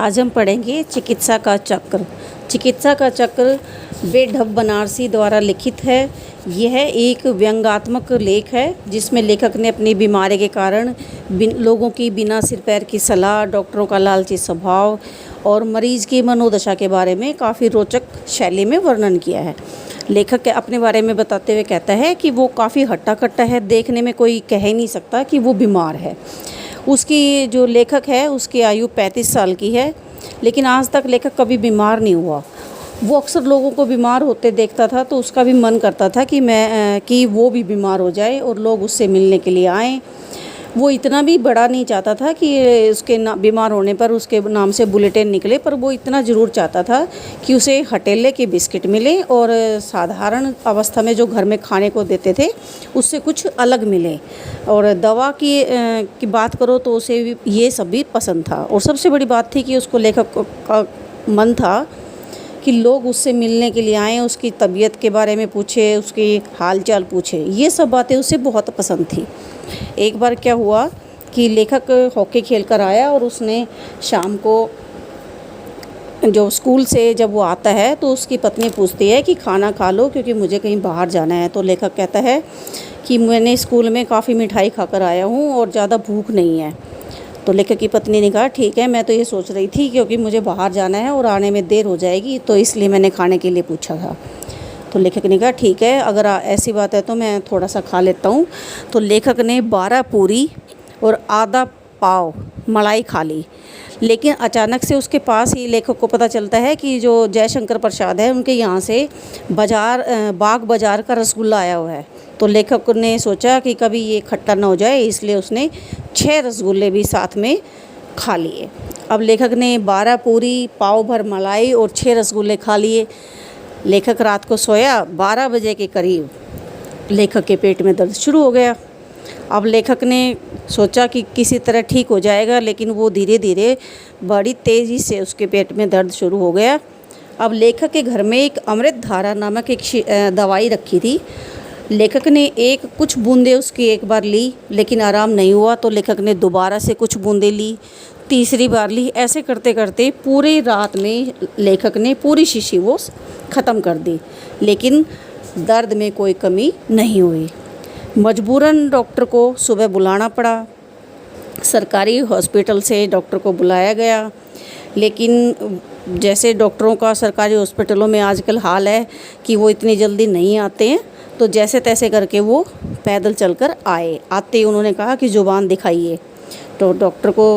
आज हम पढ़ेंगे चिकित्सा का चक्र। चिकित्सा का चक्र बेढब बनारसी द्वारा लिखित है। यह एक व्यंग्यात्मक लेख है जिसमें लेखक ने अपनी बीमारी के कारण लोगों की बिना सिर पैर की सलाह, डॉक्टरों का लालची स्वभाव और मरीज की मनोदशा के बारे में काफ़ी रोचक शैली में वर्णन किया है। लेखक अपने बारे में बताते हुए कहता है कि वो काफ़ी हट्टा-कट्टा है, देखने में कोई कह ही नहीं सकता कि वो बीमार है। उसकी जो लेखक है उसकी आयु 35 साल की है, लेकिन आज तक लेखक कभी बीमार नहीं हुआ। वो अक्सर लोगों को बीमार होते देखता था तो उसका भी मन करता था कि वो भी बीमार हो जाए और लोग उससे मिलने के लिए आएँ। वो इतना भी बड़ा नहीं चाहता था कि उसके बीमार होने पर उसके नाम से बुलेटिन निकले, पर वो इतना ज़रूर चाहता था कि उसे हटेले के बिस्किट मिले और साधारण अवस्था में जो घर में खाने को देते थे उससे कुछ अलग मिले। और दवा की बात करो तो उसे ये सब भी पसंद था। और सबसे बड़ी बात थी कि उसको लेखक का मन था कि लोग उससे मिलने के लिए आएँ, उसकी तबीयत के बारे में पूछे, उसकी हाल चाल पूछे। ये सब बातें उसे बहुत पसंद थी। एक बार क्या हुआ कि लेखक हॉकी खेल कर आया और उसने शाम को जो स्कूल से जब वो आता है तो उसकी पत्नी पूछती है कि खाना खा लो क्योंकि मुझे कहीं बाहर जाना है। तो लेखक कहता है कि मैंने स्कूल में काफ़ी मिठाई खाकर आया हूँ और ज़्यादा भूख नहीं है। तो लेखक की पत्नी ने कहा, ठीक है, मैं तो ये सोच रही थी क्योंकि मुझे बाहर जाना है और आने में देर हो जाएगी, तो इसलिए मैंने खाने के लिए पूछा था। तो लेखक ने कहा, ठीक है, अगर ऐसी बात है तो मैं थोड़ा सा खा लेता हूँ। तो लेखक ने 12 पूरी और आधा पाव मलाई खा ली। लेकिन अचानक से उसके पास ही लेखक को पता चलता है कि जो जयशंकर प्रसाद है उनके यहाँ से बाग बाज़ार का रसगुल्ला आया हुआ है। तो लेखक ने सोचा कि कभी ये खट्टा ना हो जाए, इसलिए उसने 6 रसगुल्ले भी साथ में खा लिए। अब लेखक ने 12 पूरी, पाव भर मलाई और 6 रसगुल्ले खा लिए। लेखक रात को सोया। 12 बजे के करीब लेखक के पेट में दर्द शुरू हो गया। अब लेखक ने सोचा कि किसी तरह ठीक हो जाएगा, लेकिन वो धीरे धीरे बड़ी तेज़ी से उसके पेट में दर्द शुरू हो गया। अब लेखक के घर में एक अमृत धारा नामक एक दवाई रखी थी। लेखक ने कुछ बूंदें उसकी एक बार ली, लेकिन आराम नहीं हुआ। तो लेखक ने दोबारा से कुछ बूंदें ली, तीसरी बार ली। ऐसे करते करते पूरी रात में लेखक ने पूरी शीशी वो ख़त्म कर दी, लेकिन दर्द में कोई कमी नहीं हुई। मजबूरन डॉक्टर को सुबह बुलाना पड़ा। सरकारी हॉस्पिटल से डॉक्टर को बुलाया गया, लेकिन जैसे डॉक्टरों का सरकारी हॉस्पिटलों में आजकल हाल है कि वो इतनी जल्दी नहीं आते हैं, तो जैसे तैसे करके वो पैदल चलकर आए। आते ही उन्होंने कहा कि ज़ुबान दिखाइए। तो डॉक्टर को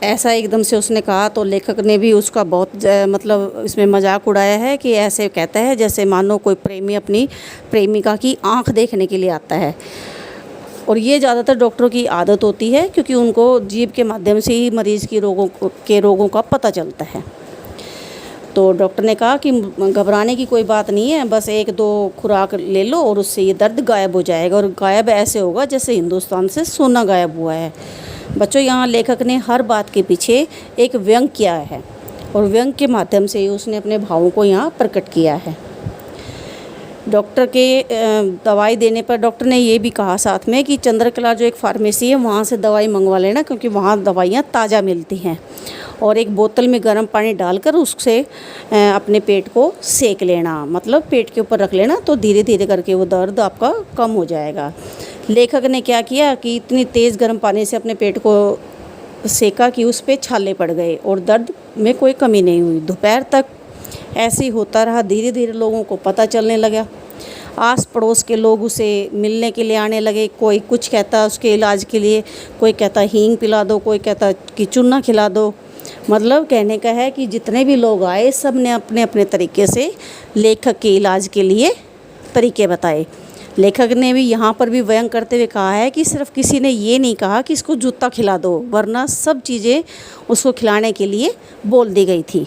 ऐसा एकदम से उसने कहा, तो लेखक ने भी उसका बहुत मतलब इसमें मजाक उड़ाया है कि ऐसे कहता है जैसे मानो कोई प्रेमी अपनी प्रेमिका की आंख देखने के लिए आता है। और ये ज़्यादातर डॉक्टरों की आदत होती है क्योंकि उनको जीभ के माध्यम से ही मरीज़ की रोगों का पता चलता है। तो डॉक्टर ने कहा कि घबराने की कोई बात नहीं है, बस 1-2 खुराक ले लो और उससे ये दर्द गायब हो जाएगा। और गायब ऐसे होगा जैसे हिंदुस्तान से सोना गायब हुआ है। बच्चों, यहाँ लेखक ने हर बात के पीछे एक व्यंग किया है और व्यंग के माध्यम से ही उसने अपने भावों को यहाँ प्रकट किया है। डॉक्टर के दवाई देने पर डॉक्टर ने ये भी कहा साथ में कि चंद्रकला जो एक फार्मेसी है वहाँ से दवाई मंगवा लेना, क्योंकि वहाँ दवाइयाँ ताज़ा मिलती हैं। और एक बोतल में गर्म पानी डालकर उससे अपने पेट को सेक लेना, मतलब पेट के ऊपर रख लेना, तो धीरे धीरे करके वो दर्द आपका कम हो जाएगा। लेखक ने क्या किया कि इतनी तेज़ गर्म पानी से अपने पेट को सेका कि उस पर छाले पड़ गए और दर्द में कोई कमी नहीं हुई। दोपहर तक ऐसे ही होता रहा। धीरे धीरे लोगों को पता चलने लगा। आस पड़ोस के लोग उसे मिलने के लिए आने लगे। कोई कुछ कहता उसके इलाज के लिए, कोई कहता हींग पिला दो, कोई कहता कि चूना खिला दो। मतलब कहने का है कि जितने भी लोग आए सब ने अपने अपने तरीके से लेखक के इलाज के लिए तरीके बताए। लेखक ने भी यहाँ पर भी व्यंग करते हुए कहा है कि सिर्फ किसी ने ये नहीं कहा कि इसको जूता खिला दो, वरना सब चीज़ें उसको खिलाने के लिए बोल दी गई थी।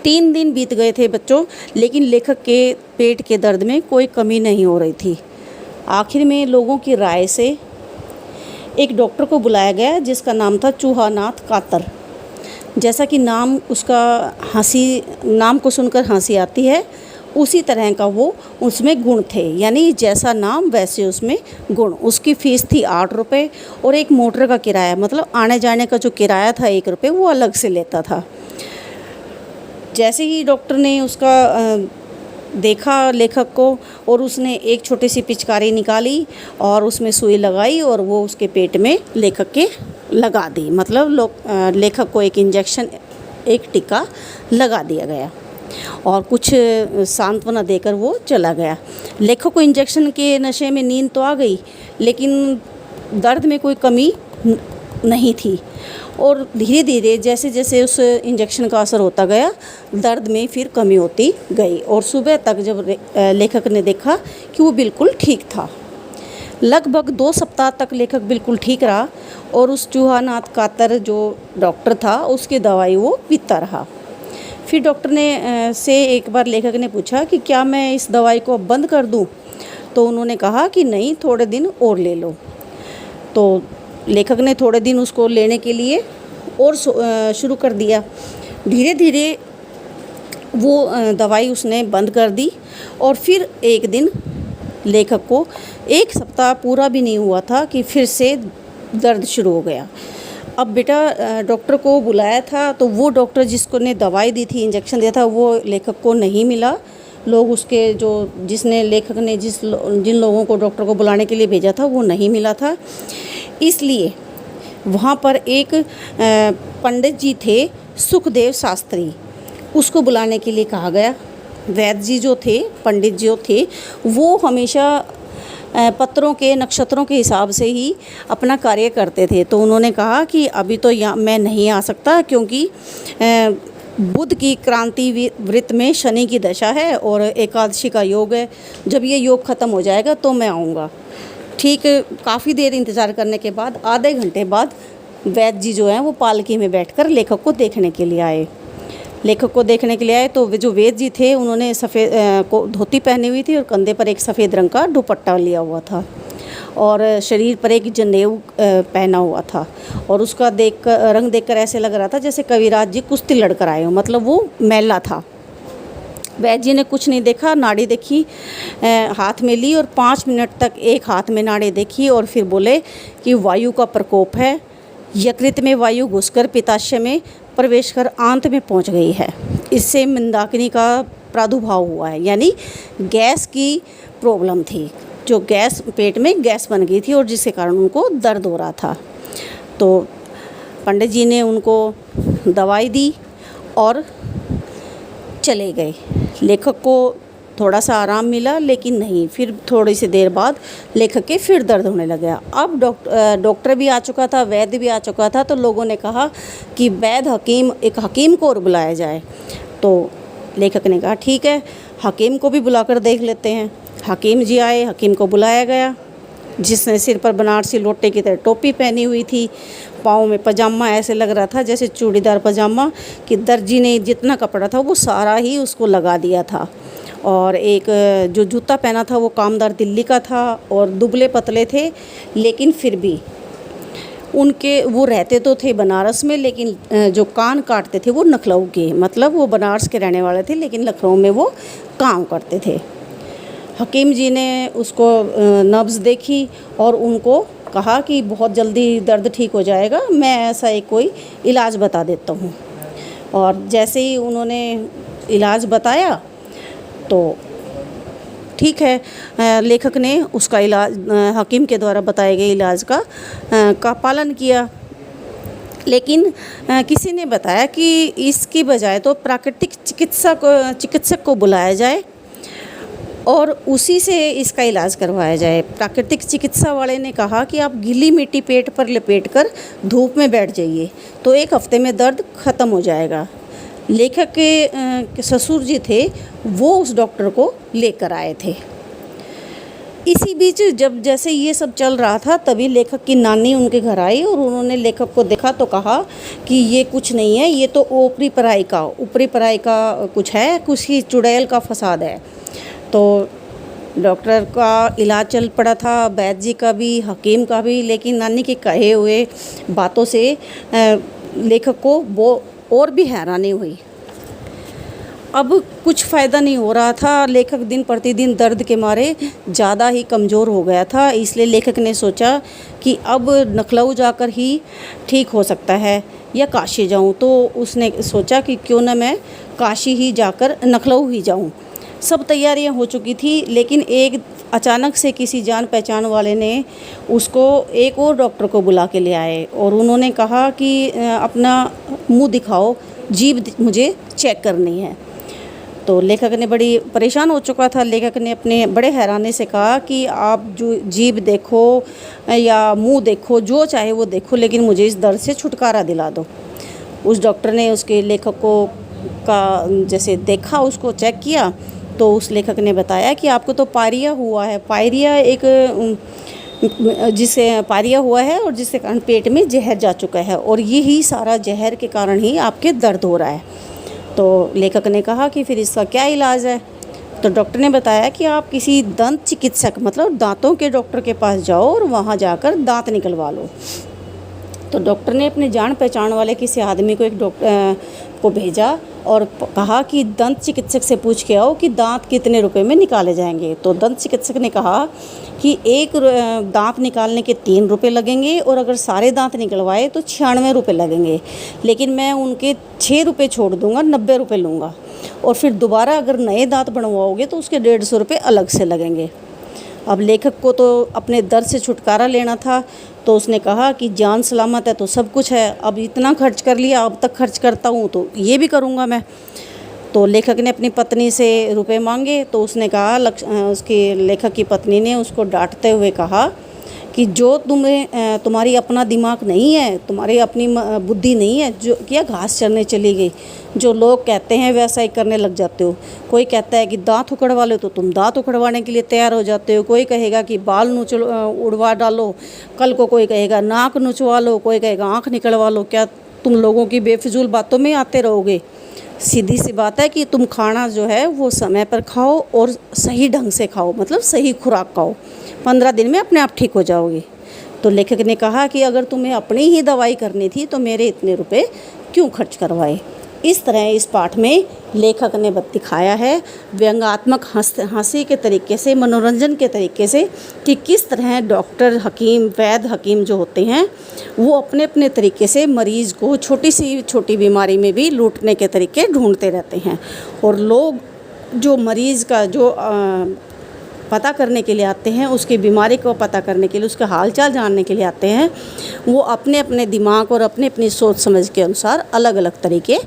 3 दिन बीत गए थे बच्चों, लेकिन लेखक के पेट के दर्द में कोई कमी नहीं हो रही थी। आखिर में लोगों की राय से एक डॉक्टर को बुलाया गया जिसका नाम था चूहानाथ कातर। जैसा कि नाम को सुनकर हंसी आती है, उसी तरह का वो उसमें गुण थे, यानी जैसा नाम वैसे उसमें गुण। उसकी फ़ीस थी 8 रुपये और एक मोटर का किराया, मतलब आने जाने का जो किराया था 1 रुपये, वो अलग से लेता था। जैसे ही डॉक्टर ने उसका देखा लेखक को, और उसने एक छोटी सी पिचकारी निकाली और उसमें सुई लगाई और वो उसके पेट में लेखक के लगा दी। मतलब लेखक को एक इंजेक्शन, एक टीका लगा दिया गया और कुछ सांत्वना देकर वो चला गया। लेखक को इंजेक्शन के नशे में नींद तो आ गई, लेकिन दर्द में कोई कमी नहीं थी। और धीरे धीरे जैसे जैसे उस इंजेक्शन का असर होता गया, दर्द में फिर कमी होती गई और सुबह तक जब लेखक ने देखा कि वो बिल्कुल ठीक था। लगभग 2 सप्ताह तक लेखक बिल्कुल ठीक रहा और उस चूहानाथ कातर जो डॉक्टर था उसकी दवाई वो पीता रहा। फिर डॉक्टर ने से एक बार लेखक ने पूछा कि क्या मैं इस दवाई को अब बंद कर दूं? तो उन्होंने कहा कि नहीं, थोड़े दिन और ले लो। तो लेखक ने थोड़े दिन उसको लेने के लिए और शुरू कर दिया। धीरे धीरे वो दवाई उसने बंद कर दी और फिर एक दिन लेखक को 1 सप्ताह पूरा भी नहीं हुआ था कि फिर से दर्द शुरू हो गया। अब बेटा डॉक्टर को बुलाया था, तो वो डॉक्टर जिसको ने दवाई दी थी, इंजेक्शन दिया था, वो लेखक को नहीं मिला। लोग उसके जो जिसने लेखक ने जिन लोगों को डॉक्टर को बुलाने के लिए भेजा था वो नहीं मिला था। इसलिए वहाँ पर एक पंडित जी थे, सुखदेव शास्त्री, उसको बुलाने के लिए कहा गया। वैद्य जी जो थे, पंडित जो थे, वो हमेशा पत्रों के, नक्षत्रों के हिसाब से ही अपना कार्य करते थे। तो उन्होंने कहा कि अभी तो मैं नहीं आ सकता, क्योंकि बुध की क्रांति वृत्त में शनि की दशा है और एकादशी का योग है। जब ये योग ख़त्म हो जाएगा तो मैं आऊँगा। ठीक काफ़ी देर इंतज़ार करने के बाद, आधे घंटे बाद, वैद्य जी जो हैं वो पालकी में बैठकर लेखक को देखने के लिए आए। लेखक को देखने के लिए आए तो जो वैद्य जी थे उन्होंने सफ़ेद धोती पहनी हुई थी और कंधे पर एक सफ़ेद रंग का दुपट्टा लिया हुआ था और शरीर पर एक जनेऊ पहना हुआ था। और उसका रंग देखकर ऐसे लग रहा था जैसे कविराज जी कुश्ती लड़कर आए हो, मतलब वो मैला था। वैद्य जी ने कुछ नहीं देखा, नाड़ी देखी, हाथ में ली और 5 मिनट तक एक हाथ में नाड़ी देखी और फिर बोले कि वायु का प्रकोप है। यकृत में वायु घुसकर पित्ताशय में प्रवेश कर आंत में पहुंच गई है। इससे मंदाकिनी का प्रादुर्भाव हुआ है, यानी गैस की प्रॉब्लम थी, जो गैस पेट में गैस बन गई थी और जिसके कारण उनको दर्द हो रहा था। तो पंडित जी ने उनको दवाई दी और चले गए। लेखक को थोड़ा सा आराम मिला, लेकिन नहीं, फिर थोड़ी सी देर बाद लेखक के फिर दर्द होने लग गया। अब डॉक्टर भी आ चुका था, वैद्य भी आ चुका था, तो लोगों ने कहा कि वैद्य एक हकीम को और बुलाया जाए। तो लेखक ने कहा ठीक है, हकीम को भी बुलाकर देख लेते हैं। हकीम जी आए, हकीम को बुलाया गया, जिसने सिर पर बनारसी लोटे की तरह टोपी पहनी हुई थी, पाँव में पजामा ऐसे लग रहा था जैसे चूड़ीदार पजामा, कि दर्जी ने जितना कपड़ा था वो सारा ही उसको लगा दिया था। और एक जो जूता पहना था वो कामदार दिल्ली का था और दुबले पतले थे, लेकिन फिर भी वो रहते तो थे बनारस में, लेकिन जो कान काटते थे वो लखनऊ के, मतलब वो बनारस के रहने वाले थे लेकिन लखनऊ में वो काम करते थे। हकीम जी ने उसको नब्ज़ देखी और उनको कहा कि बहुत जल्दी दर्द ठीक हो जाएगा, मैं ऐसा एक कोई इलाज बता देता हूँ। और जैसे ही उन्होंने इलाज बताया तो ठीक है, लेखक ने उसका इलाज हकीम के द्वारा बताए गए इलाज का पालन किया। लेकिन किसी ने बताया कि इसकी बजाय तो प्राकृतिक चिकित्सक को बुलाया जाए और उसी से इसका इलाज करवाया जाए। प्राकृतिक चिकित्सा वाले ने कहा कि आप गीली मिट्टी पेट पर लपेटकर धूप में बैठ जाइए, तो 1 हफ्ते में दर्द ख़त्म हो जाएगा। लेखक के ससुर जी थे, वो उस डॉक्टर को लेकर आए थे। इसी बीच जब जैसे ये सब चल रहा था, तभी लेखक की नानी उनके घर आई और उन्होंने लेखक को देखा तो कहा कि ये कुछ नहीं है, ये तो ऊपरी पराई का कुछ है, कुछ ही चुड़ैल का फसाद है। तो डॉक्टर का इलाज चल पड़ा था, वैद्य जी का भी, हकीम का भी, लेकिन नानी के कहे हुए बातों से लेखक को वो और भी हैरानी हुई। अब कुछ फ़ायदा नहीं हो रहा था। लेखक दिन प्रतिदिन दर्द के मारे ज़्यादा ही कमज़ोर हो गया था, इसलिए लेखक ने सोचा कि अब लखनऊ जाकर ही ठीक हो सकता है या काशी जाऊं। तो उसने सोचा कि क्यों ना मैं काशी ही जाकर लखनऊ ही जाऊं। सब तैयारियां हो चुकी थी, लेकिन एक अचानक से किसी जान पहचान वाले ने उसको एक और डॉक्टर को बुला के ले आए और उन्होंने कहा कि अपना मुंह दिखाओ, जीभ मुझे चेक करनी है। तो लेखक ने बड़ी परेशान हो चुका था। लेखक ने अपने बड़े हैरानी से कहा कि आप जो जीभ देखो या मुंह देखो, जो चाहे वो देखो, लेकिन मुझे इस दर्द से छुटकारा दिला दो। उस डॉक्टर ने उसके लेखक को का जैसे देखा, उसको चेक किया, तो उस लेखक ने बताया कि आपको तो पायरिया हुआ है। पायरिया एक जिसे पायरिया हुआ है और जिसके कारण पेट में जहर जा चुका है और यही सारा जहर के कारण ही आपके दर्द हो रहा है। तो लेखक ने कहा कि फिर इसका क्या इलाज है। तो डॉक्टर ने बताया कि आप किसी दंत चिकित्सक मतलब दांतों के डॉक्टर के पास जाओ और वहाँ जाकर दांत निकलवा लो। तो डॉक्टर ने अपने जान पहचान वाले किसी आदमी को एक डॉक्टर को भेजा और कहा कि दंत चिकित्सक से पूछ के आओ कि दांत कितने रुपए में निकाले जाएंगे। तो दंत चिकित्सक ने कहा कि एक दांत निकालने के 3 रुपये लगेंगे और अगर सारे दांत निकलवाए तो 96 रुपये लगेंगे, लेकिन मैं उनके 6 रुपये छोड़ दूंगा, 90 रुपये लूँगा, और फिर दोबारा अगर नए दांत बनवाओगे तो उसके 150 रुपये अलग से लगेंगे। अब लेखक को तो अपने दर्द से छुटकारा लेना था, तो उसने कहा कि जान सलामत है तो सब कुछ है, अब इतना खर्च कर लिया, अब तक खर्च करता हूँ तो ये भी करूँगा मैं। तो लेखक ने अपनी पत्नी से रुपए मांगे, तो उसने कहा उसकी लेखक की पत्नी ने उसको डांटते हुए कहा कि जो तुम्हारी अपना दिमाग नहीं है, तुम्हारी अपनी बुद्धि नहीं है, जो क्या घास चरने चली गई, जो लोग कहते हैं वैसा ही करने लग जाते हो। कोई कहता है कि दांत उखड़वा लो तो तुम दांत उखड़वाने के लिए तैयार हो जाते हो। कोई कहेगा कि बाल उड़वा डालो, कल को कोई कहेगा नाक नुचवा लो, कोई कहेगा आँख निकलवा लो। क्या तुम लोगों की बेफिजूल बातों में आते रहोगे? सीधी सी बात है कि तुम खाना जो है वो समय पर खाओ और सही ढंग से खाओ, मतलब सही खुराक खाओ। 15 दिन में अपने आप ठीक हो जाओगे। तो लेखक ने कहा कि अगर तुम्हें अपनी ही दवाई करनी थी तो मेरे इतने रुपए क्यों खर्च करवाए। इस तरह इस पाठ में लेखक ने दिखाया है व्यंग्यात्मक हंसी के तरीके से, मनोरंजन के तरीके से, कि किस तरह डॉक्टर, हकीम, वैद्य हकीम जो होते हैं वो अपने अपने तरीके से मरीज़ को छोटी सी छोटी बीमारी में भी लूटने के तरीके ढूंढते रहते हैं। और लोग जो मरीज़ का जो पता करने के लिए आते हैं, उसकी बीमारी को पता करने के लिए, उसका हालचाल जानने के लिए आते हैं, वो अपने अपने दिमाग और अपनी अपनी सोच समझ के अनुसार अलग अलग तरीके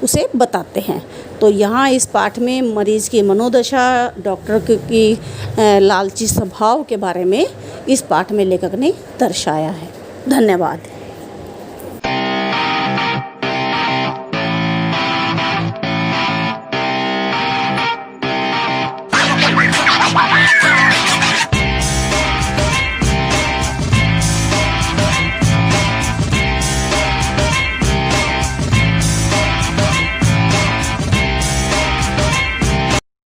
उसे बताते हैं। तो यहाँ इस पाठ में मरीज़ की मनोदशा, डॉक्टर की लालची स्वभाव के बारे में इस पाठ में लेखक ने दर्शाया है। धन्यवाद।